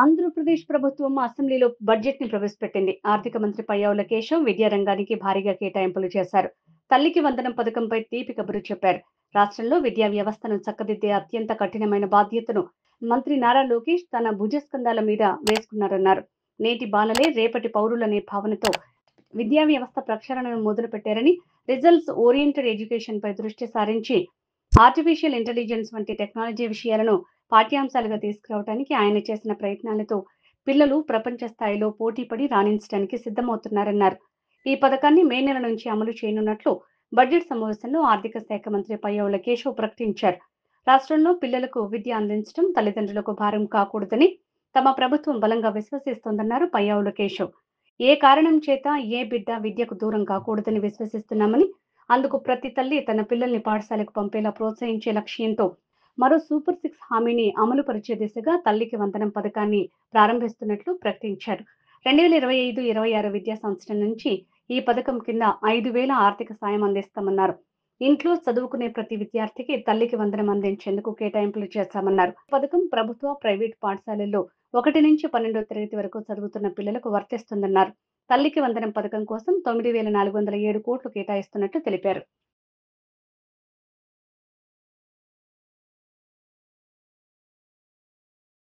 ఆంధ్రప్రదేశ్ ప్రభుత్వం అసెంబ్లీలో బడ్జెట్‌ని ప్రవేశపెట్టింది. ఆర్థిక మంత్రి పయ్యావుల కేశవ్ విద్యా రంగానికి భారీగా కేటాయింపులు చేశారు. తల్లికి వందనం పథకంపై తీపి కబురు చెప్పారు. రాష్ట్రంలో విద్యా వ్యవస్థను చక్కదిద్దే అత్యంత కఠినమైన బాధ్యతను మంత్రి నారా లోకేష్ తన భుజస్కంధాల మీద వేసుకున్నారన్నారు. నేటి బాలలే రేపటి పౌరులనే భావనతో విద్యా వ్యవస్థ ప్రక్షాళనను మొదలుపెట్టారని, రిజల్ట్స్ ఓరియెంటెడ్ ఎడ్యుకేషన్‌పై దృష్టి సారించి ఆర్టిఫిషియల్ ఇంటెలిజెన్స్ వంటి టెక్నాలజీ విషయాలను పాఠ్యాంశాలుగా తీసుకురావడానికి ఆయన చేసిన ప్రయత్నాలతో పిల్లలు ప్రపంచ స్థాయిలో పోటీపడి రాణించడానికి సిద్ధమవుతున్నారన్నారు. ఈ పథకాన్ని మే నెల నుంచి అమలు చేయనున్నట్లు బడ్జెట్ సమావేశంలో ఆర్థిక శాఖ మంత్రి పయ్యావుల కేశవ్ ప్రకటించారు. రాష్ట్రంలో పిల్లలకు విద్య అందించడం తల్లిదండ్రులకు భారం కాకూడదని తమ ప్రభుత్వం బలంగా విశ్వసిస్తోందన్నారు పయ్యావుల కేశవ్. ఏ కారణం చేత ఏ బిడ్డ విద్యకు దూరం కాకూడదని విశ్వసిస్తున్నామని, అందుకు ప్రతి తల్లి తన పిల్లల్ని పాఠశాలకు పంపేలా ప్రోత్సహించే లక్ష్యంతో మరో సూపర్ సిక్స్ హామీని అమలు పరిచే దిశగా తల్లికి వందనం పథకాన్ని ప్రారంభిస్తున్నట్లు ప్రకటించారు. 2025-26 విద్యా సంవత్సరం నుంచి ఈ పథకం కింద 5,000 ఆర్థిక సాయం అందిస్తామన్నారు. ఇంట్లో చదువుకునే ప్రతి విద్యార్థికి తల్లికి వందనం అందించేందుకు కేటాయింపులు చేశామన్నారు. పథకం ప్రభుత్వ, ప్రైవేటు పాఠశాలల్లో 1 నుంచి 12వ తరగతి వరకు చదువుతున్న పిల్లలకు వర్తిస్తుందన్నారు. తల్లికి వందనం పథకం కోసం 9,407 కోట్లు కేటాయిస్తున్నట్లు తెలిపారు.